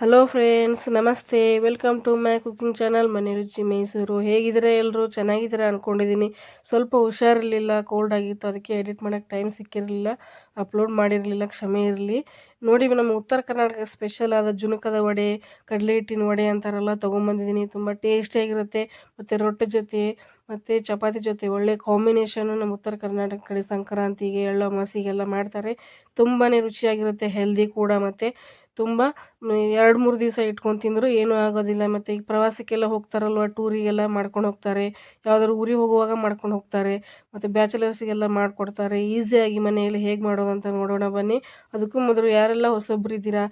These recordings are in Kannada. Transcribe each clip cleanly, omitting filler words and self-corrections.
ಹಲೋ ಫ್ರೆಂಡ್ಸ್, ನಮಸ್ತೆ. Welcome to my cooking channel ಮನೆ ರುಚಿ ಮೈಸೂರು. ಹೇಗಿದ್ದೀರಾ ಎಲ್ಲರೂ? ಚೆನ್ನಾಗಿದ್ದೀರಾ ಅಂದ್ಕೊಂಡಿದ್ದೀನಿ. ಸ್ವಲ್ಪ ಹುಷಾರಿರಲಿಲ್ಲ, ಕೋಲ್ಡ್ ಆಗಿತ್ತು, ಅದಕ್ಕೆ ಎಡಿಟ್ ಮಾಡೋಕ್ಕೆ ಟೈಮ್ ಸಿಕ್ಕಿರಲಿಲ್ಲ, ಅಪ್ಲೋಡ್ ಮಾಡಿರಲಿಲ್ಲ, ಕ್ಷಮೆ ಇರಲಿ. ನೋಡಿ, ನಮ್ಮ ಉತ್ತರ ಕರ್ನಾಟಕ ಸ್ಪೆಷಲ್ ಆದ ಜುನಕದ ವಡೆ, ಕಡಲೆ ಹಿಟ್ಟಿನ ವಡೆ ಅಂತಾರೆಲ್ಲ ತೊಗೊಂಬಂದಿದ್ದೀನಿ. ತುಂಬ ಟೇಸ್ಟಿಯಾಗಿರುತ್ತೆ ಮತ್ತು ರೊಟ್ಟಿ ಜೊತೆ ಮತ್ತು ಚಪಾತಿ ಜೊತೆ ಒಳ್ಳೆ ಕಾಂಬಿನೇಷನ್ನು. ನಮ್ಮ ಉತ್ತರ ಕರ್ನಾಟಕ ಕಡೆ ಸಂಕ್ರಾಂತಿಗೆ, ಎಳ್ಳು ಅಮಾವಾಸ್ಯೆಗೆಲ್ಲ ಮಾಡ್ತಾರೆ. ತುಂಬಾ ರುಚಿಯಾಗಿರುತ್ತೆ, ಹೆಲ್ದಿ ಕೂಡ. ಮತ್ತು ತುಂಬ 2-3 ದಿವಸ ಇಟ್ಕೊಂಡು ತಿಂದರೂ ಏನೂ ಆಗೋದಿಲ್ಲ. ಮತ್ತು ಈಗ ಪ್ರವಾಸಕ್ಕೆಲ್ಲ ಹೋಗ್ತಾರಲ್ವ, ಟೂರಿಗೆಲ್ಲ ಮಾಡ್ಕೊಂಡು ಹೋಗ್ತಾರೆ, ಯಾವುದಾದ್ರು ಊರಿಗೆ ಹೋಗುವಾಗ ಮಾಡ್ಕೊಂಡು ಹೋಗ್ತಾರೆ, ಮತ್ತು ಬ್ಯಾಚುಲರ್ಸಿಗೆಲ್ಲ ಮಾಡಿಕೊಡ್ತಾರೆ. ಈಸಿಯಾಗಿ ಮನೆಯಲ್ಲಿ ಹೇಗೆ ಮಾಡೋದು ಅಂತ ನೋಡೋಣ ಬನ್ನಿ. ಅದಕ್ಕೂ ಮೊದಲು ಯಾರೆಲ್ಲ ಹೊಸೊಬ್ರು ಇದ್ದೀರಾ,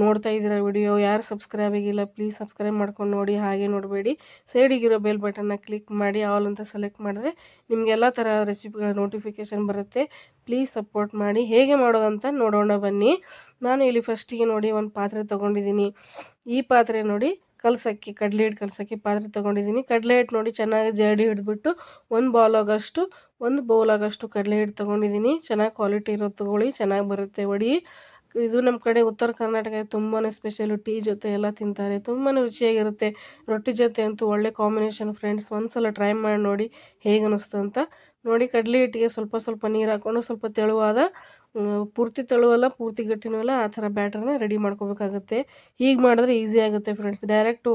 ನೋಡ್ತಾ ಇದ್ದೀರಾ ವಿಡಿಯೋ, ಯಾರು ಸಬ್ಸ್ಕ್ರೈಬ್ ಆಗಿಲ್ಲ ಪ್ಲೀಸ್ ಸಬ್ಸ್ಕ್ರೈಬ್ ಮಾಡ್ಕೊಂಡು ನೋಡಿ. ಹಾಗೆ ನೋಡಬೇಡಿ, ಸೈಡಿಗಿರೋ ಬೆಲ್ ಬಟನ್ನ ಕ್ಲಿಕ್ ಮಾಡಿ ಆಲ್ ಅಂತ ಸೆಲೆಕ್ಟ್ ಮಾಡಿದ್ರೆ ನಿಮಗೆಲ್ಲ ಥರ ರೆಸಿಪಿಗಳ ನೋಟಿಫಿಕೇಷನ್ ಬರುತ್ತೆ. ಪ್ಲೀಸ್ ಸಪೋರ್ಟ್ ಮಾಡಿ. ಹೇಗೆ ಮಾಡೋದಂತ ನೋಡೋಣ ಬನ್ನಿ. ನಾನು ಇಲ್ಲಿ ಫಸ್ಟಿಗೆ ನೋಡಿ ಒಂದು ಪಾತ್ರೆ ತೊಗೊಂಡಿದ್ದೀನಿ. ಈ ಪಾತ್ರೆ ನೋಡಿ ಕಲಸಕ್ಕೆ, ಕಡಲೆ ಹಿಟ್ಟು ಕಲಸಕ್ಕೆ ಪಾತ್ರೆ ತೊಗೊಂಡಿದ್ದೀನಿ. ಕಡಲೆ ಹಿಟ್ಟು ನೋಡಿ ಚೆನ್ನಾಗಿ ಜರಡಿ ಹಿಡಿದ್ಬಿಟ್ಟು ಒಂದು ಬೌಲ್ ಆಗೋಷ್ಟು ಕಡಲೆ ಹಿಟ್ಟು ತೊಗೊಂಡಿದ್ದೀನಿ. ಚೆನ್ನಾಗಿ ಕ್ವಾಲಿಟಿ ಇರೋದು ತೊಗೊಳ್ಳಿ, ಚೆನ್ನಾಗಿ ಬರುತ್ತೆ ವಡೆ. ಇದು ನಮ್ಮ ಕಡೆ ಉತ್ತರ ಕರ್ನಾಟಕ ತುಂಬಾ ಸ್ಪೆಷಲು. ಟೀ ಜೊತೆ ಎಲ್ಲ ತಿಂತಾರೆ, ತುಂಬಾ ರುಚಿಯಾಗಿರುತ್ತೆ. ರೊಟ್ಟಿ ಜೊತೆ ಅಂತೂ ಒಳ್ಳೆ ಕಾಂಬಿನೇಷನ್ ಫ್ರೆಂಡ್ಸ್. ಒಂದು ಸಲ ಟ್ರೈ ಮಾಡಿ ನೋಡಿ ಹೇಗೆ ಅನ್ನಿಸ್ತು ಅಂತ. ನೋಡಿ, ಕಡಲೆ ಹಿಟ್ಟಿಗೆ ಸ್ವಲ್ಪ ಸ್ವಲ್ಪ ನೀರು ಹಾಕ್ಕೊಂಡು ಸ್ವಲ್ಪ ತೆಳುವಾದ, ಪೂರ್ತಿ ತೆಳುವಲ್ಲ ಪೂರ್ತಿ ಗಟ್ಟಿನೂ ಅಲ್ಲ, ಆ ಥರ ಬ್ಯಾಟರ್ನ ರೆಡಿ ಮಾಡ್ಕೋಬೇಕಾಗುತ್ತೆ. ಹೀಗೆ ಮಾಡಿದ್ರೆ ಈಸಿ ಆಗುತ್ತೆ ಫ್ರೆಂಡ್ಸ್. ಡೈರೆಕ್ಟು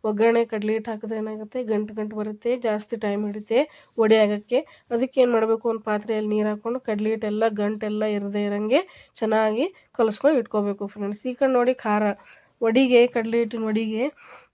ಒಗ್ಗರಣೆ ಕಡಲೆ ಹಿಟ್ಟು ಹಾಕಿದ್ರೆ ಏನಾಗುತ್ತೆ, ಗಂಟು ಬರುತ್ತೆ, ಜಾಸ್ತಿ ಟೈಮ್ ಹಿಡಿತೆ ವಡೆ ಆಗೋಕ್ಕೆ. ಅದಕ್ಕೆ ಏನು ಮಾಡಬೇಕು, ಒಂದು ಪಾತ್ರೆಯಲ್ಲಿ ನೀರು ಹಾಕ್ಕೊಂಡು ಕಡಲೆ ಹಿಟ್ಟೆಲ್ಲ ಗಂಟೆಲ್ಲ ಇರದೇ ಇರೋಂಗೆ ಚೆನ್ನಾಗಿ ಕಲಿಸ್ಕೊಂಡು ಇಟ್ಕೋಬೇಕು ಫ್ರೆಂಡ್ಸ್. ಈ ಕಡೆ ನೋಡಿ ಖಾರ, ವಡೆಗೆ, ಕಡಲೆ ಹಿಟ್ಟಿನ ವಡೆಗೆ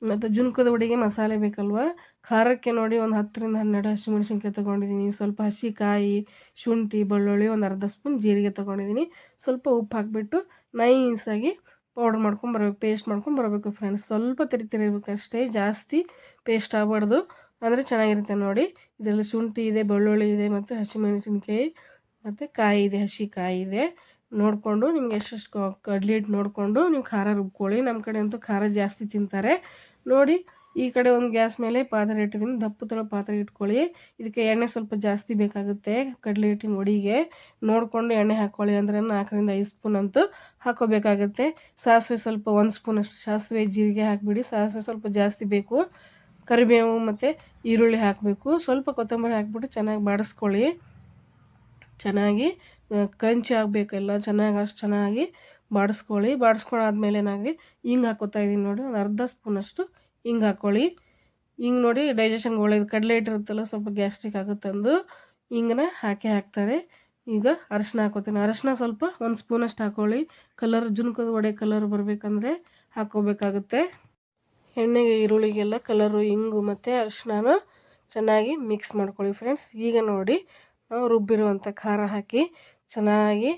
ಮತ್ತು ಜುನ್ಕದ ವಡೆಗೆ ಮಸಾಲೆ ಬೇಕಲ್ವ. ಖಾರಕ್ಕೆ ನೋಡಿ ಒಂದು 10-12 ಹಸಿಮೆಣ್ಸಿನ್ಕಾಯಿ ತೊಗೊಂಡಿದ್ದೀನಿ. ಸ್ವಲ್ಪ ಹಸಿಕಾಯಿ, ಶುಂಠಿ, ಬೆಳ್ಳುಳ್ಳಿ, ಒಂದು ಅರ್ಧ ಸ್ಪೂನ್ ಜೀರಿಗೆ ತೊಗೊಂಡಿದ್ದೀನಿ. ಸ್ವಲ್ಪ ಉಪ್ಪು ಹಾಕಿಬಿಟ್ಟು ನೈಸಾಗಿ ಪೌಡ್ರ್ ಮಾಡ್ಕೊಂಬರ್ಬೇಕು, ಪೇಸ್ಟ್ ಮಾಡ್ಕೊಂಬರ್ಬೇಕು ಫ್ರೆಂಡ್ಸ್. ಸ್ವಲ್ಪ ತಿರಿಬೇಕು ಅಷ್ಟೇ, ಜಾಸ್ತಿ ಪೇಸ್ಟ್ ಆಗಬಾರ್ದು, ಅಂದರೆ ಚೆನ್ನಾಗಿರುತ್ತೆ. ನೋಡಿ, ಇದರಲ್ಲಿ ಶುಂಠಿ ಇದೆ, ಬೆಳ್ಳುಳ್ಳಿ ಇದೆ, ಮತ್ತು ಹಸಿಮೆಣಸಿನ್ಕಾಯಿ ಮತ್ತು ಕಾಯಿ ಇದೆ, ಹಸಿ ಕಾಯಿ ಇದೆ. ನೋಡಿಕೊಂಡು ನಿಮ್ಗೆ ಎಷ್ಟೆಷ್ಟು ಕಡಲೆ ಹಿಟ್ಟು ನೋಡಿಕೊಂಡು ನೀವು ಖಾರ ರುಬ್ಕೊಳ್ಳಿ. ನಮ್ಮ ಕಡೆ ಅಂತೂ ಖಾರ ಜಾಸ್ತಿ ತಿಂತಾರೆ. ನೋಡಿ, ಈ ಕಡೆ ಒಂದು ಗ್ಯಾಸ್ ಮೇಲೆ ಪಾತ್ರೆ ಇಟ್ಟಿದ್ದೀನಿ, ದಪ್ಪದ ಪಾತ್ರೆ ಇಟ್ಕೊಳ್ಳಿ. ಇದಕ್ಕೆ ಎಣ್ಣೆ ಸ್ವಲ್ಪ ಜಾಸ್ತಿ ಬೇಕಾಗುತ್ತೆ ಕಡಲೆ ಹಿಟ್ಟಿನ ವಡೆಗೆ. ನೋಡಿಕೊಂಡು ಎಣ್ಣೆ ಹಾಕ್ಕೊಳ್ಳಿ, ಅಂದರೆ 4-5 ಸ್ಪೂನ್ ಅಂತೂ ಹಾಕೋಬೇಕಾಗುತ್ತೆ. ಸಾಸಿವೆ ಸ್ವಲ್ಪ 1 ಸ್ಪೂನಷ್ಟು ಸಾಸಿವೆ, ಜೀರಿಗೆ ಹಾಕಿಬಿಡಿ. ಸಾಸಿವೆ ಸ್ವಲ್ಪ ಜಾಸ್ತಿ ಬೇಕು. ಕರಿಬೇವು ಮತ್ತು ಈರುಳ್ಳಿ ಹಾಕಬೇಕು. ಸ್ವಲ್ಪ ಕೊತ್ತಂಬರಿ ಹಾಕಿಬಿಟ್ಟು ಚೆನ್ನಾಗಿ ಬಾಡಿಸ್ಕೊಳ್ಳಿ. ಚೆನ್ನಾಗಿ ಕ್ರಂಚಿ ಆಗಬೇಕೆಲ್ಲ, ಅಷ್ಟು ಚೆನ್ನಾಗಿ ಬಾಡಿಸ್ಕೊಳ್ಳಿ. ಬಾಡಿಸ್ಕೊಂಡಾದ್ಮೇಲೆ ಏನಾಗಿ ಹಿಂಗೆ ಹಾಕೋತಾ ಇದ್ದೀನಿ ನೋಡಿ, ಒಂದು ಅರ್ಧ ಸ್ಪೂನಷ್ಟು ಹಿಂಗೆ ಹಾಕ್ಕೊಳ್ಳಿ. ಹಿಂಗೆ ನೋಡಿ ಡೈಜೆಷನ್ಗೆ ಒಳ್ಳೇದು. ಕಡಲೆ ಹಿಟ್ಟಿರುತ್ತಲ್ಲ, ಸ್ವಲ್ಪ ಗ್ಯಾಸ್ಟ್ರಿಕ್ ಆಗುತ್ತಂದು ಹಿಂಗನ್ನ ಹಾಕ್ತಾರೆ. ಈಗ ಅರಶಿನ ಹಾಕೋತೀನಿ. ಅರಶಿನ ಸ್ವಲ್ಪ 1 ಸ್ಪೂನಷ್ಟು ಹಾಕ್ಕೊಳ್ಳಿ. ಜುನ್ಕದ ವಡೆ ಕಲರ್ ಬರಬೇಕಂದ್ರೆ ಹಾಕ್ಕೋಬೇಕಾಗುತ್ತೆ. ಎಣ್ಣೆಗೆ ಈರುಳ್ಳಿಗೆಲ್ಲ ಕಲರು, ಹಿಂಗು ಮತ್ತು ಅರಶಿನ ಚೆನ್ನಾಗಿ ಮಿಕ್ಸ್ ಮಾಡ್ಕೊಳ್ಳಿ ಫ್ರೆಂಡ್ಸ್. ಈಗ ನೋಡಿ, ನಾವು ರುಬ್ಬಿರುವಂಥ ಖಾರ ಹಾಕಿ ಚೆನ್ನಾಗಿ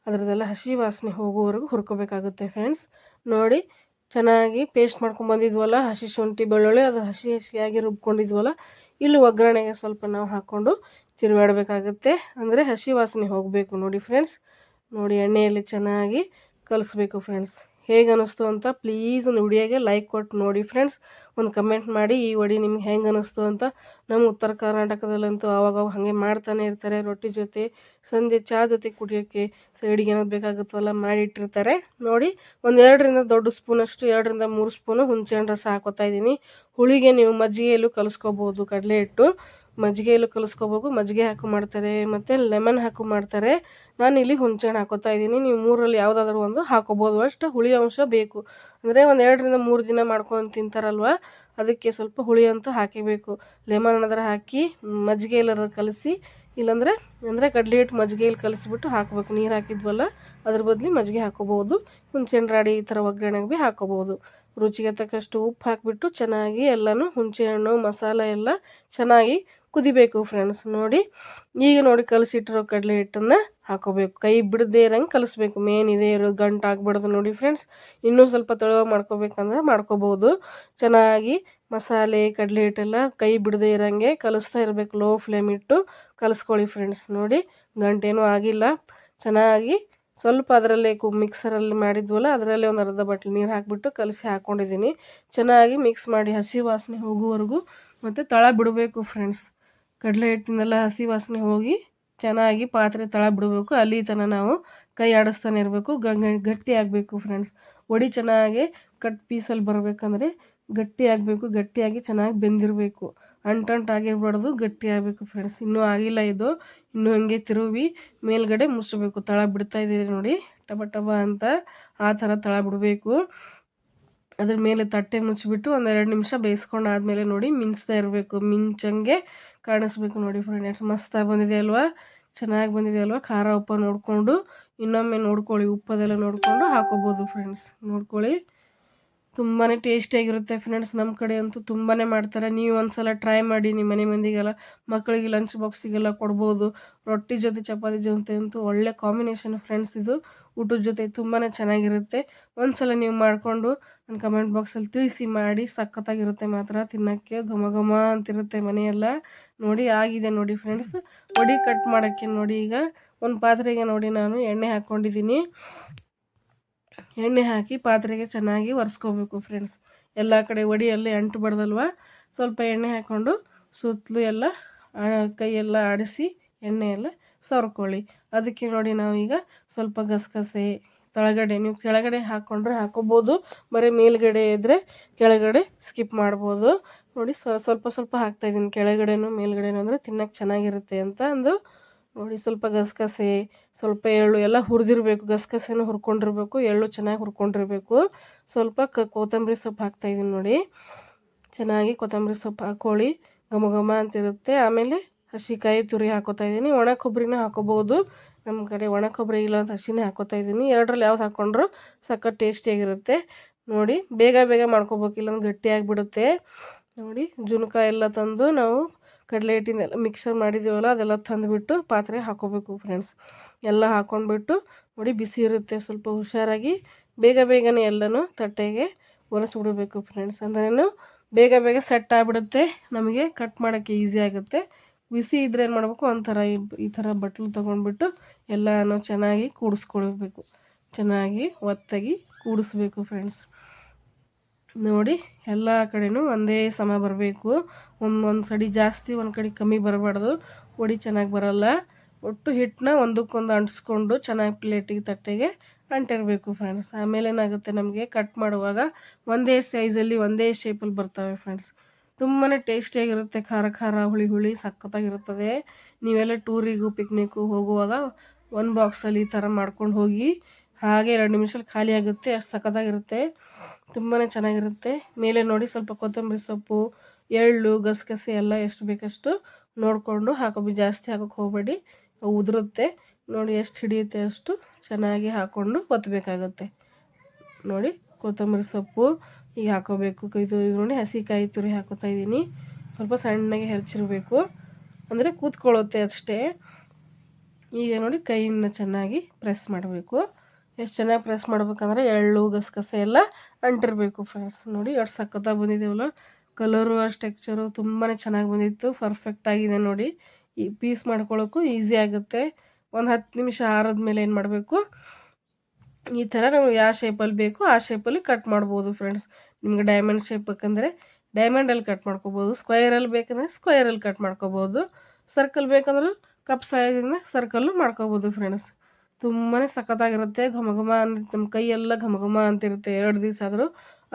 ಅದರದ್ದೆಲ್ಲ ಹಸಿ ವಾಸನೆ ಹೋಗೋವರೆಗೂ ಹುರ್ಕೋಬೇಕಾಗುತ್ತೆ ಫ್ರೆಂಡ್ಸ್. ನೋಡಿ, ಚೆನ್ನಾಗಿ ಪೇಸ್ಟ್ ಮಾಡ್ಕೊಂಡ್ಬಂದಿದ್ವಲ್ಲ ಹಸಿ ಶುಂಠಿ ಬೆಳ್ಳುಳ್ಳಿ, ಅದು ಹಸಿಯಾಗಿ ರುಬ್ಕೊಂಡಿದ್ವಲ್ಲ, ಇಲ್ಲಿ ಒಗ್ಗರಣೆಗೆ ಸ್ವಲ್ಪ ನಾವು ಹಾಕ್ಕೊಂಡು ತಿರುಗಾಡಬೇಕಾಗುತ್ತೆ, ಅಂದರೆ ಹಸಿ ವಾಸನೆ ಹೋಗಬೇಕು. ನೋಡಿ ಫ್ರೆಂಡ್ಸ್, ನೋಡಿ ಎಣ್ಣೆಯಲ್ಲಿ ಚೆನ್ನಾಗಿ ಕಲಿಸ್ಬೇಕು ಫ್ರೆಂಡ್ಸ್. ಹೇಗೆ ಅನ್ನಿಸ್ತು ಅಂತ ಪ್ಲೀಸ್ ಒಂದು ವಿಡಿಯೋಗೆ ಲೈಕ್ ಕೊಟ್ಟು ನೋಡಿ ಫ್ರೆಂಡ್ಸ್. ಒಂದು ಕಮೆಂಟ್ ಮಾಡಿ ಈ ವಡೆ ನಿಮ್ಗೆ ಹೆಂಗೆ ಅನ್ನಿಸ್ತು ಅಂತ. ನಮ್ಮ ಉತ್ತರ ಕರ್ನಾಟಕದಲ್ಲಂತೂ ಆವಾಗ ಹಾಗೆ ಮಾಡ್ತಾನೆ ಇರ್ತಾರೆ. ರೊಟ್ಟಿ ಜೊತೆ, ಸಂಜೆ ಚಹಾ ಜೊತೆ ಕುಡಿಯೋಕ್ಕೆ ಸೈಡಿಗೆ ಏನಾದ್ರು ಬೇಕಾಗುತ್ತಲ್ಲ ಮಾಡಿಟ್ಟಿರ್ತಾರೆ. ನೋಡಿ, ಒಂದು 2-3 ಸ್ಪೂನು ಹುಣಸೆಹಣ್ಣು ರಸ ಹಾಕೋತಾ ಇದ್ದೀನಿ. ಹುಳಿಗೆ ನೀವು ಮಜ್ಜಿಗೆಯಲ್ಲೂ ಕಲಿಸ್ಕೋಬೋದು. ಕಡಲೆ ಹಿಟ್ಟು ಮಜ್ಜಿಗೆಯಲ್ಲೂ ಕಲಿಸ್ಕೋಬೇಕು, ಮಜ್ಜಿಗೆ ಹಾಕು ಮಾಡ್ತಾರೆ, ಮತ್ತು ಲೆಮನ್ ಹಾಕು ಮಾಡ್ತಾರೆ. ನಾನು ಇಲ್ಲಿ ಹುಣಸೆಹಣ್ಣು ಹಾಕೋತಾ ಇದ್ದೀನಿ. ನೀವು 3ರಲ್ಲಿ ಯಾವುದಾದ್ರೂ ಒಂದು ಹಾಕೋಬೋದು. ಅಷ್ಟು ಹುಳಿ ಅಂಶ ಬೇಕು, ಅಂದರೆ ಒಂದು 2-3 ದಿನ ಮಾಡ್ಕೊಂಡು ತಿಂತಾರಲ್ವ, ಅದಕ್ಕೆ ಸ್ವಲ್ಪ ಹುಳಿ ಅಂತೂ ಹಾಕಬೇಕು. ಲೆಮನ್ ಏನಾದ್ರೂ ಹಾಕಿ ಮಜ್ಜಿಗೆ ಎಲ್ಲಾದ್ರೂ ಕಲಸಿ, ಇಲ್ಲಾಂದರೆ ಕಡಲೆ ಹಿಟ್ಟು ಮಜ್ಜಿಗೆಯಲ್ಲಿ ಕಲಿಸ್ಬಿಟ್ಟು ಹಾಕಬೇಕು. ನೀರು ಹಾಕಿದ್ವಲ್ಲ, ಅದ್ರ ಬದಲು ಮಜ್ಜಿಗೆ ಹಾಕೋಬೋದು. ಹುಣಸೆಹಣ್ಣು ರಾಡಿ ಈ ಥರ ಒಗ್ಗರಣೆಗೆ ಭೀ ಹಾಕೋಬೋದು. ರುಚಿಗೆ ತಕ್ಕಷ್ಟು ಉಪ್ಪು ಹಾಕಿಬಿಟ್ಟು ಚೆನ್ನಾಗಿ ಎಲ್ಲನೂ ಹುಣಸೆಹಣ್ಣು ಮಸಾಲೆ ಎಲ್ಲ ಚೆನ್ನಾಗಿ ಕುದಿಬೇಕು ಫ್ರೆಂಡ್ಸ್. ನೋಡಿ, ಈಗ ನೋಡಿ ಕಲಸಿಟ್ಟಿರೋ ಕಡಲೆ ಹಿಟ್ಟನ್ನು ಹಾಕೋಬೇಕು. ಕೈ ಬಿಡದೇ ಇರೋಂಗೆ ಕಲಿಸ್ಬೇಕು, ಮೇನ್ ಇದೇ ಇರೋದು, ಗಂಟು ಆಗ್ಬಿಡೋದು. ನೋಡಿ ಫ್ರೆಂಡ್ಸ್, ಇನ್ನೂ ಸ್ವಲ್ಪ ತೆಳುವಾಗಿ ಮಾಡ್ಕೋಬೇಕಂದ್ರೆ ಮಾಡ್ಕೋಬೋದು. ಚೆನ್ನಾಗಿ ಮಸಾಲೆ ಕಡಲೆ ಹಿಟ್ಟೆಲ್ಲ ಕೈ ಬಿಡದೇ ಇರೋಂಗೆ ಕಲಿಸ್ತಾ ಇರಬೇಕು. ಲೋ ಫ್ಲೇಮ್ ಇಟ್ಟು ಕಲಿಸ್ಕೊಳ್ಳಿ ಫ್ರೆಂಡ್ಸ್. ನೋಡಿ, ಗಂಟೇನೂ ಆಗಿಲ್ಲ. ಚೆನ್ನಾಗಿ ಸ್ವಲ್ಪ ಅದರಲ್ಲೇ ಮಿಕ್ಸರಲ್ಲಿ ಮಾಡಿದ್ವಲ್ಲ, ಅದರಲ್ಲೇ ಒಂದು ಅರ್ಧ ಬಾಟ್ಲಿ ನೀರು ಹಾಕಿಬಿಟ್ಟು ಕಲಸಿ ಹಾಕ್ಕೊಂಡಿದ್ದೀನಿ. ಚೆನ್ನಾಗಿ ಮಿಕ್ಸ್ ಮಾಡಿ ಹಸಿ ವಾಸನೆ ಹೋಗುವವರೆಗೂ ಮತ್ತು ತಳ ಬಿಡಬೇಕು ಫ್ರೆಂಡ್ಸ್. ಕಡಲೆ ಹಿಟ್ಟಿನೆಲ್ಲ ಹಸಿ ವಾಸನೆ ಹೋಗಿ ಚೆನ್ನಾಗಿ ಪಾತ್ರೆ ತಳ ಬಿಡಬೇಕು. ಅಲ್ಲಿ ತನಕ ನಾವು ಕೈ ಆಡಿಸ್ತಾನೆ ಇರಬೇಕು. ಗಟ್ಟಿ ಆಗಬೇಕು ಫ್ರೆಂಡ್ಸ್. ವಡೆ ಚೆನ್ನಾಗಿ ಕಟ್ ಪೀಸಲ್ಲಿ ಬರಬೇಕಂದ್ರೆ ಗಟ್ಟಿ ಆಗಬೇಕು, ಗಟ್ಟಿಯಾಗಿ ಚೆನ್ನಾಗಿ ಬೆಂದಿರಬೇಕು. ಅಂಟಾಗಿರ್ಬಾರ್ದು, ಗಟ್ಟಿ ಆಗಬೇಕು ಫ್ರೆಂಡ್ಸ್. ಇನ್ನೂ ಆಗಿಲ್ಲ ಇದು, ಇನ್ನೂ ಹಂಗೆ ತಿರುವಿ ಮೇಲ್ಗಡೆ ಮುಚ್ಚಬೇಕು. ತಳ ಬಿಡ್ತಾ ಇದ್ದೀವಿ ನೋಡಿ, ಟಬ ಟಬ ಅಂತ ಆ ಥರ ತಳ ಬಿಡಬೇಕು. ಅದ್ರ ಮೇಲೆ ತಟ್ಟೆ ಮುಚ್ಚಿಬಿಟ್ಟು ಒಂದು 2 ನಿಮಿಷ ಬೇಯಿಸ್ಕೊಂಡು ಆದಮೇಲೆ ನೋಡಿ ಮಿಂಚ್ತಾ ಇರಬೇಕು, ಮಿಂಚಂಗೆ ಕಾಣಿಸ್ಬೇಕು ನೋಡಿ ಫ್ರೆಂಡ್ಸ್. ಮಸ್ತಾಗಿ ಬಂದಿದೆ ಅಲ್ವಾ, ಚೆನ್ನಾಗಿ ಬಂದಿದೆ ಅಲ್ವಾ. ಖಾರ ಉಪ್ಪು ನೋಡಿಕೊಂಡು ಇನ್ನೊಮ್ಮೆ ನೋಡ್ಕೊಳ್ಳಿ, ಉಪ್ಪದೆಲ್ಲ ನೋಡಿಕೊಂಡು ಹಾಕೋಬೋದು ಫ್ರೆಂಡ್ಸ್. ನೋಡ್ಕೊಳ್ಳಿ, ತುಂಬಾ ಟೇಸ್ಟಿಯಾಗಿರುತ್ತೆ ಫ್ರೆಂಡ್ಸ್. ನಮ್ಮ ಕಡೆ ಅಂತೂ ತುಂಬಾ ಮಾಡ್ತಾರೆ. ನೀವು ಒಂದ್ಸಲ ಟ್ರೈ ಮಾಡಿ, ನಿಮ್ಮ ಮನೆ ಮಂದಿಗೆಲ್ಲ, ಮಕ್ಕಳಿಗೆ ಲಂಚ್ ಬಾಕ್ಸಿಗೆಲ್ಲ ಕೊಡ್ಬೋದು. ರೊಟ್ಟಿ ಜೊತೆ ಚಪಾತಿ ಜೊತೆ ಅಂತೂ ಒಳ್ಳೆ ಕಾಂಬಿನೇಷನ್ ಫ್ರೆಂಡ್ಸ್. ಇದು ಊಟದ ಜೊತೆ ತುಂಬಾ ಚೆನ್ನಾಗಿರುತ್ತೆ. ಒಂದ್ಸಲ ನೀವು ಮಾಡಿಕೊಂಡು ನನ್ನ ಕಮೆಂಟ್ ಬಾಕ್ಸಲ್ಲಿ ತಿಳಿಸಿ. ಮಾಡಿ ಸಖತ್ತಾಗಿರುತ್ತೆ ಮಾತ್ರ, ತಿನ್ನೋಕ್ಕೆ ಘಮ ಘಮ ಅಂತಿರುತ್ತೆ ಮನೆಯೆಲ್ಲ. ನೋಡಿ ಆಗಿದೆ ನೋಡಿ ಫ್ರೆಂಡ್ಸ್. ವಡೆ ಕಟ್ ಮಾಡೋಕ್ಕೆ ನೋಡಿ, ಈಗ ಒಂದು ಪಾತ್ರೆಗೆ ನೋಡಿ ನಾನು ಎಣ್ಣೆ ಹಾಕ್ಕೊಂಡಿದ್ದೀನಿ. ಎಣ್ಣೆ ಹಾಕಿ ಪಾತ್ರೆಗೆ ಚೆನ್ನಾಗಿ ಒರೆಸ್ಕೋಬೇಕು ಫ್ರೆಂಡ್ಸ್. ಎಲ್ಲ ಕಡೆ ವಡೆಯಲ್ಲಿ ಅಂಟು ಬಡ್ದಲ್ವ, ಸ್ವಲ್ಪ ಎಣ್ಣೆ ಹಾಕ್ಕೊಂಡು ಸುತ್ತಲೂ ಎಲ್ಲ ಕೈಯೆಲ್ಲ ಆಡಿಸಿ ಎಣ್ಣೆಯೆಲ್ಲ ಸವರ್ಕೊಳ್ಳಿ. ಅದಕ್ಕೆ ನೋಡಿ ನಾವೀಗ ಸ್ವಲ್ಪ ಗಸಗಸೆ ಕೆಳಗಡೆ, ನೀವು ಕೆಳಗಡೆ ಹಾಕ್ಕೊಂಡ್ರೆ ಹಾಕೋಬೋದು, ಬರೀ ಮೇಲ್ಗಡೆ ಇದ್ದರೆ ಕೆಳಗಡೆ ಸ್ಕಿಪ್ ಮಾಡ್ಬೋದು. ನೋಡಿ ಸ್ವಲ್ಪ ಸ್ವಲ್ಪ ಹಾಕ್ತಾಯಿದ್ದೀನಿ ಕೆಳಗಡೆನೂ ಮೇಲ್ಗಡೆನೂ, ಅಂದರೆ ತಿನ್ನೋಕ್ಕೆ ಚೆನ್ನಾಗಿರುತ್ತೆ ಅಂತ ಅಂದು. ನೋಡಿ ಸ್ವಲ್ಪ ಗಸಗಸೆ, ಸ್ವಲ್ಪ ಎಳ್ಳು ಎಲ್ಲ ಹುರಿದಿರಬೇಕು. ಗಸಗಸೆನೂ ಹುರ್ಕೊಂಡಿರ್ಬೇಕು, ಎಳ್ಳು ಚೆನ್ನಾಗಿ ಹುರ್ಕೊಂಡಿರಬೇಕು. ಸ್ವಲ್ಪ ಕೊತ್ತಂಬರಿ ಸೊಪ್ಪು ಹಾಕ್ತಾಯಿದ್ದೀನಿ ನೋಡಿ. ಚೆನ್ನಾಗಿ ಕೊತ್ತಂಬರಿ ಸೊಪ್ಪು ಹಾಕ್ಕೊಳ್ಳಿ, ಘಮ ಘಮ ಅಂತಿರುತ್ತೆ. ಆಮೇಲೆ ಹಸಿಕಾಯಿ ತುರಿ ಹಾಕೋತಾಯಿದ್ದೀನಿ. ಒಣ ಕೊಬ್ಬರಿನೂ ಹಾಕೋಬೋದು, ನಮ್ಮ ಕಡೆ ಒಣ ಕೊಬ್ಬರಿ ಇಲ್ಲ ಅಂತ ಹಸಿನೇ ಹಾಕೋತಾಯಿದ್ದೀನಿ. ಎರಡರಲ್ಲಿ ಯಾವ್ದು ಹಾಕ್ಕೊಂಡ್ರು ಸಖತ್ ಟೇಸ್ಟಿಯಾಗಿರುತ್ತೆ. ನೋಡಿ ಬೇಗ ಬೇಗ ಮಾಡ್ಕೋಬೇಕು, ಇಲ್ಲಾಂದ್ರೆ ಗಟ್ಟಿಯಾಗಿಬಿಡುತ್ತೆ. ನೋಡಿ ಜುನ್ಕ ಎಲ್ಲ ತಂದು ನಾವು ಕಡಲೆ ಹಿಟ್ಟಿನೆಲ್ಲ ಮಿಕ್ಸರ್ ಮಾಡಿದ್ದೀವಲ್ಲ, ಅದೆಲ್ಲ ತಂದುಬಿಟ್ಟು ಪಾತ್ರೆ ಹಾಕೋಬೇಕು ಫ್ರೆಂಡ್ಸ್. ಎಲ್ಲ ಹಾಕ್ಕೊಂಡ್ಬಿಟ್ಟು ನೋಡಿ, ಬಿಸಿ ಇರುತ್ತೆ, ಸ್ವಲ್ಪ ಹುಷಾರಾಗಿ ಬೇಗ ಬೇಗನೆ ಎಲ್ಲನೂ ತಟ್ಟೆಗೆ ಒರೆಸ್ಬಿಡಬೇಕು ಫ್ರೆಂಡ್ಸ್. ಅಂದ್ರೇನು ಬೇಗ ಬೇಗ ಸೆಟ್ ಆಗಿಬಿಡುತ್ತೆ, ನಮಗೆ ಕಟ್ ಮಾಡೋಕ್ಕೆ ಈಸಿ ಆಗುತ್ತೆ. ಬಿಸಿ ಇದ್ರೆ ಏನು ಮಾಡಬೇಕು, ಒಂಥರ ಈ ಥರ ಬಟ್ಲು ತೊಗೊಂಡ್ಬಿಟ್ಟು ಎಲ್ಲನೂ ಚೆನ್ನಾಗಿ ಕೂಡಿಸ್ಕೊಳ್ಬೇಕು. ಚೆನ್ನಾಗಿ ಒತ್ತಾಗಿ ಕೂಡಿಸ್ಬೇಕು ಫ್ರೆಂಡ್ಸ್. ನೋಡಿ ಎಲ್ಲ ಕಡೆನೂ ಒಂದೇ ಸಮ ಬರಬೇಕು. ಒಂದು ಸಡಿ ಜಾಸ್ತಿ, ಒಂದು ಕಡೆ ಕಮ್ಮಿ ಬರಬಾರ್ದು, ವಡೆ ಚೆನ್ನಾಗಿ ಬರೋಲ್ಲ. ಒಟ್ಟು ಹಿಟ್ಟನ್ನ ಒಂದಕ್ಕೊಂದು ಅಂಟಿಸ್ಕೊಂಡು ಚೆನ್ನಾಗಿ ಪ್ಲೇಟಿಗೆ ತಟ್ಟೆಗೆ ಅಂಟಿರಬೇಕು ಫ್ರೆಂಡ್ಸ್. ಆಮೇಲೆ ಏನಾಗುತ್ತೆ, ನಮಗೆ ಕಟ್ ಮಾಡುವಾಗ ಒಂದೇ ಸೈಜಲ್ಲಿ ಒಂದೇ ಶೇಪಲ್ಲಿ ಬರ್ತವೆ ಫ್ರೆಂಡ್ಸ್. ತುಂಬಾ ಟೇಸ್ಟಿಯಾಗಿರುತ್ತೆ, ಖಾರ ಖಾರ ಹುಳಿ ಹುಳಿ ಸಖತ್ತಾಗಿರುತ್ತದೆ. ನೀವೆಲ್ಲ ಟೂರಿಗೂ ಪಿಕ್ನಿಕ್ಕು ಹೋಗುವಾಗ ಒಂದು ಬಾಕ್ಸಲ್ಲಿ ಈ ಥರ ಮಾಡ್ಕೊಂಡು ಹೋಗಿ, ಹಾಗೆ 2 ನಿಮಿಷದಲ್ಲಿ ಖಾಲಿ ಆಗುತ್ತೆ, ಅಷ್ಟು ಸಖತ್ತಾಗಿರುತ್ತೆ, ತುಂಬಾ ಚೆನ್ನಾಗಿರುತ್ತೆ. ಮೇಲೆ ನೋಡಿ ಸ್ವಲ್ಪ ಕೊತ್ತಂಬರಿ ಸೊಪ್ಪು, ಎಳ್ಳು, ಗಸಗಸೆ ಎಲ್ಲ ಎಷ್ಟು ಬೇಕಷ್ಟು ನೋಡಿಕೊಂಡು ಹಾಕೋಬೇಕು, ಜಾಸ್ತಿ ಹಾಕೋಕ್ಕೆ ಹೋಗಬೇಡಿ, ಉದುರುತ್ತೆ. ನೋಡಿ ಎಷ್ಟು ಹಿಡಿಯುತ್ತೆ ಅಷ್ಟು ಚೆನ್ನಾಗಿ ಹಾಕ್ಕೊಂಡು ಒತ್ತಬೇಕಾಗುತ್ತೆ. ನೋಡಿ ಕೊತ್ತಂಬರಿ ಸೊಪ್ಪು ಈಗ ಹಾಕೋಬೇಕು. ಇದು ನೋಡಿ ಹಸಿಕಾಯಿ ತುರಿ ಹಾಕೋತಾ ಇದ್ದೀನಿ. ಸ್ವಲ್ಪ ಸಣ್ಣಗೆ ಹೆಚ್ಚಿರಬೇಕು, ಅಂದರೆ ಕೂತ್ಕೊಳ್ಳುತ್ತೆ ಅಷ್ಟೇ. ಈಗ ನೋಡಿ ಕೈಯಿಂದ ಚೆನ್ನಾಗಿ ಪ್ರೆಸ್ ಮಾಡಬೇಕು. ಎಷ್ಟು ಚೆನ್ನಾಗಿ ಪ್ರೆಸ್ ಮಾಡ್ಬೇಕಂದ್ರೆ ಎಳ್ಳು ಗಸಗಸೆ ಎಲ್ಲ ಅಂಟಿರಬೇಕು ಫ್ರೆಂಡ್ಸ್. ನೋಡಿ ಎಷ್ಟು ಸಖತ್ತಾಗಿ ಬಂದಿದ್ದೇವಲ್ಲ, ಕಲರು ಅಷ್ಟು ಟೆಕ್ಸ್ಚರು ತುಂಬಾ ಚೆನ್ನಾಗಿ ಬಂದಿತ್ತು, ಪರ್ಫೆಕ್ಟ್ ಆಗಿದೆ ನೋಡಿ. ಈ ಪೀಸ್ ಮಾಡ್ಕೊಳ್ಳೋಕ್ಕೂ ಈಸಿ ಆಗುತ್ತೆ. ಒಂದು 10 ನಿಮಿಷ ಆರಿದ ಮೇಲೆ ಏನು ಮಾಡಬೇಕು, ಈ ಥರ ನಾವು ಯಾವ ಶೇಪಲ್ಲಿ ಬೇಕು ಆ ಶೇಪಲ್ಲಿ ಕಟ್ ಮಾಡ್ಬೋದು ಫ್ರೆಂಡ್ಸ್. ನಿಮ್ಗೆ ಡೈಮಂಡ್ ಶೇಪ್ ಬೇಕಂದರೆ ಡೈಮಂಡಲ್ಲಿ ಕಟ್ ಮಾಡ್ಕೋಬೋದು, ಸ್ಕ್ವೈರಲ್ಲಿ ಬೇಕಂದರೆ ಸ್ಕ್ವೈರಲ್ಲಿ ಕಟ್ ಮಾಡ್ಕೋಬೋದು, ಸರ್ಕಲ್ ಬೇಕಂದ್ರೆ ಕಪ್ ಸೈಜಿಂದ ಸರ್ಕಲ್ಲು ಮಾಡ್ಕೋಬೋದು ಫ್ರೆಂಡ್ಸ್. ತುಂಬಾ ಸಖತ್ತಾಗಿರುತ್ತೆ, ಘಮ ಘಮ ಅಂತ ನಮ್ಮ ಕೈಯೆಲ್ಲ ಘಮ ಘಮ ಅಂತಿರುತ್ತೆ. 2 ದಿವಸ ಆದರೂ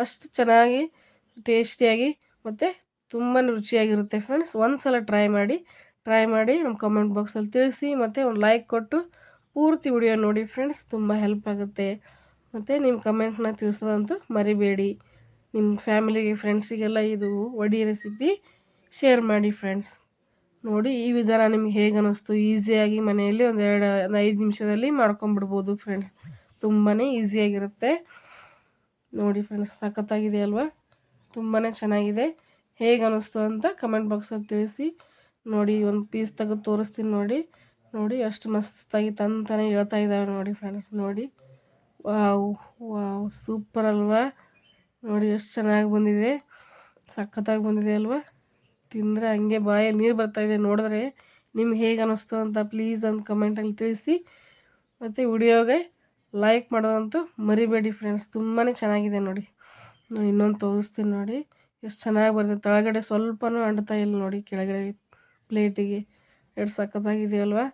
ಅಷ್ಟು ಚೆನ್ನಾಗಿ ಟೇಸ್ಟಿಯಾಗಿ ಮತ್ತು ತುಂಬಾ ರುಚಿಯಾಗಿರುತ್ತೆ ಫ್ರೆಂಡ್ಸ್. ಒಂದು ಸಲ ಟ್ರೈ ಮಾಡಿ ನಮ್ಮ ಕಮೆಂಟ್ ಬಾಕ್ಸಲ್ಲಿ ತಿಳಿಸಿ, ಮತ್ತು ಒಂದು ಲೈಕ್ ಕೊಟ್ಟು ಪೂರ್ತಿ ವಿಡಿಯೋ ನೋಡಿ ಫ್ರೆಂಡ್ಸ್, ತುಂಬ ಹೆಲ್ಪ್ ಆಗುತ್ತೆ. ಮತ್ತು ನಿಮ್ಮ ಕಮೆಂಟ್ನ ತಿಳಿಸೋದಂತೂ ಮರಿಬೇಡಿ. ನಿಮ್ಮ ಫ್ಯಾಮಿಲಿಗೆ ಫ್ರೆಂಡ್ಸಿಗೆಲ್ಲ ಇದು ವಡೆ ರೆಸಿಪಿ ಶೇರ್ ಮಾಡಿ ಫ್ರೆಂಡ್ಸ್. ನೋಡಿ ಈ ವಿಧಾನ ನಿಮ್ಗೆ ಹೇಗೆ ಅನ್ನಿಸ್ತು, ಈಸಿಯಾಗಿ ಮನೆಯಲ್ಲಿ ಒಂದು 5 ನಿಮಿಷದಲ್ಲಿ ಮಾಡ್ಕೊಂಬಿಡ್ಬೋದು ಫ್ರೆಂಡ್ಸ್, ತುಂಬಾ ಈಸಿಯಾಗಿರುತ್ತೆ. ನೋಡಿ ಫ್ರೆಂಡ್ಸ್ ಸಖತ್ತಾಗಿದೆ ಅಲ್ವಾ, ತುಂಬಾ ಚೆನ್ನಾಗಿದೆ. ಹೇಗೆ ಅನ್ನಿಸ್ತು ಅಂತ ಕಮೆಂಟ್ ಬಾಕ್ಸಲ್ಲಿ ತಿಳಿಸಿ. ನೋಡಿ ಒಂದು ಪೀಸ್ ತೆಗೆದು ತೋರಿಸ್ತೀನಿ ನೋಡಿ ಎಷ್ಟು ಮಸ್ತಾಗಿ ತಂತಾನೆ ಹೇಳ್ತಾ ಇದ್ದಾವೆ ನೋಡಿ ಫ್ರೆಂಡ್ಸ್. ನೋಡಿ ವಾವ್ ವಾವ್ ಸೂಪರ್ ಅಲ್ವಾ, ನೋಡಿ ಎಷ್ಟು ಚೆನ್ನಾಗಿ ಬಂದಿದೆ, ಸಖತ್ತಾಗಿ ಬಂದಿದೆ ಅಲ್ವಾ. ತಿಂದರೆ ಹಂಗೆ ಬಾಯಲ್ಲಿ ನೀರು ಬರ್ತಾಯಿದೆ ನೋಡಿದ್ರೆ. ನಿಮ್ಗೆ ಹೇಗೆ ಅನ್ನಿಸ್ತು ಅಂತ ಪ್ಲೀಸ್ ಒಂದು ಕಮೆಂಟಲ್ಲಿ ತಿಳಿಸಿ, ಮತ್ತು ವಿಡಿಯೋಗೆ ಲೈಕ್ ಮಾಡೋದಂತೂ ಮರಿಬೇಡಿ ಫ್ರೆಂಡ್ಸ್, ತುಂಬಾ ಚೆನ್ನಾಗಿದೆ ನೋಡಿ. ನಾನು ಇನ್ನೊಂದು ತೋರಿಸ್ತೀನಿ ನೋಡಿ, ಎಷ್ಟು ಚೆನ್ನಾಗಿ ಬರ್ತದೆ. ಕೆಳಗಡೆ ಸ್ವಲ್ಪನೂ ಅಂಟ್ತಾ ಇಲ್ಲ ನೋಡಿ, ಕೆಳಗಡೆ ಪ್ಲೇಟಿಗೆ ಎಷ್ಟು ಸಖತ್ತಾಗಿದೆಯಲ್ವಾ.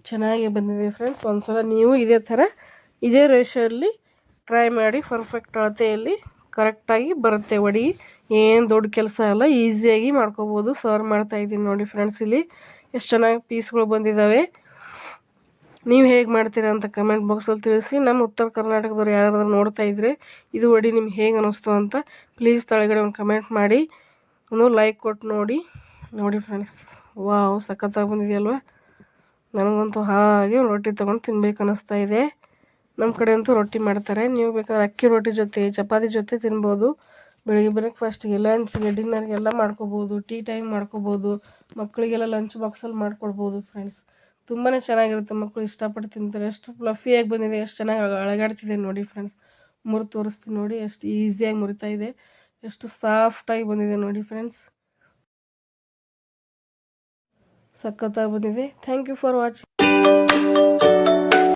ಚೆನ್ನಾಗಿ ಬಂದಿದೆ ಫ್ರೆಂಡ್ಸ್. ಒಂದ್ಸಲ ನೀವು ಇದೇ ಥರ ಇದೇ ರೇಷಲ್ಲಿ ಟ್ರೈ ಮಾಡಿ. ಪರ್ಫೆಕ್ಟ್ ಅಳತೆಯಲ್ಲಿ ಕರೆಕ್ಟಾಗಿ ಬರುತ್ತೆ ವಡೆ. ಏನು ದೊಡ್ಡ ಕೆಲಸ ಅಲ್ಲ, ಈಸಿಯಾಗಿ ಮಾಡ್ಕೋಬೋದು. ಸರ್ವ್ ಮಾಡ್ತಾಯಿದ್ದೀನಿ ನೋಡಿ ಫ್ರೆಂಡ್ಸ್. ಇಲ್ಲಿ ಎಷ್ಟು ಚೆನ್ನಾಗಿ ಪೀಸ್ಗಳು ಬಂದಿದ್ದಾವೆ. ನೀವು ಹೇಗೆ ಮಾಡ್ತೀರಾ ಅಂತ ಕಮೆಂಟ್ ಬಾಕ್ಸಲ್ಲಿ ತಿಳಿಸಿ. ನಮ್ಮ ಉತ್ತರ ಕರ್ನಾಟಕದವ್ರು ಯಾರಾದ್ರೂ ನೋಡ್ತಾ ಇದ್ದರೆ ಇದು ವಡೆ ನಿಮ್ಗೆ ಹೇಗೆ ಅನ್ನಿಸ್ತು ಅಂತ ಪ್ಲೀಸ್ ಕೆಳಗಡೆ ಒಂದು ಕಮೆಂಟ್ ಮಾಡಿ, ಒಂದು ಲೈಕ್ ಕೊಟ್ಟು ನೋಡಿ ಫ್ರೆಂಡ್ಸ್. ವಾವ್, ಸಖತ್ತಾಗಿ ಬಂದಿದೆಯಲ್ವ. ನನಗಂತೂ ಹಾಗೆ ರೊಟ್ಟಿ ತೊಗೊಂಡು ತಿನ್ಬೇಕು ಅನ್ನಿಸ್ತಾ ಇದೆ. ನಮ್ಮ ಕಡೆ ಅಂತೂ ರೊಟ್ಟಿ ಮಾಡ್ತಾರೆ. ನೀವು ಬೇಕಾದ್ರೆ ಅಕ್ಕಿ ರೊಟ್ಟಿ ಜೊತೆ ಚಪಾತಿ ಜೊತೆ ತಿನ್ಬೋದು. ಬೆಳಿಗ್ಗೆ ಬ್ರೇಕ್ಫಾಸ್ಟ್ಗೆ, ಲಂಚ್ಗೆ, ಡಿನ್ನರ್ಗೆಲ್ಲ ಮಾಡ್ಕೋಬೋದು. ಟೀ ಟೈಮ್ ಮಾಡ್ಕೋಬೋದು. ಮಕ್ಕಳಿಗೆಲ್ಲ ಲಂಚ್ ಬಾಕ್ಸಲ್ಲಿ ಮಾಡ್ಕೊಡ್ಬೋದು ಫ್ರೆಂಡ್ಸ್. ತುಂಬಾ ಚೆನ್ನಾಗಿರುತ್ತೆ. ಮಕ್ಕಳು ಇಷ್ಟಪಟ್ಟು ತಿಂತಾರೆ. ಎಷ್ಟು ಫ್ಲಫಿಯಾಗಿ ಬಂದಿದೆ, ಎಷ್ಟು ಚೆನ್ನಾಗಿ ಅಳಗಾಡ್ತಿದೆ ನೋಡಿ ಫ್ರೆಂಡ್ಸ್. ಮುರಿದು ತೋರಿಸ್ತೀನಿ ನೋಡಿ, ಎಷ್ಟು ಈಸಿಯಾಗಿ ಮುರಿತಾ ಇದೆ, ಎಷ್ಟು ಸಾಫ್ಟಾಗಿ ಬಂದಿದೆ ನೋಡಿ ಫ್ರೆಂಡ್ಸ್. ಸಖತ್ತಾಗಿ ಬಂದಿದೆ. Thank you for watching.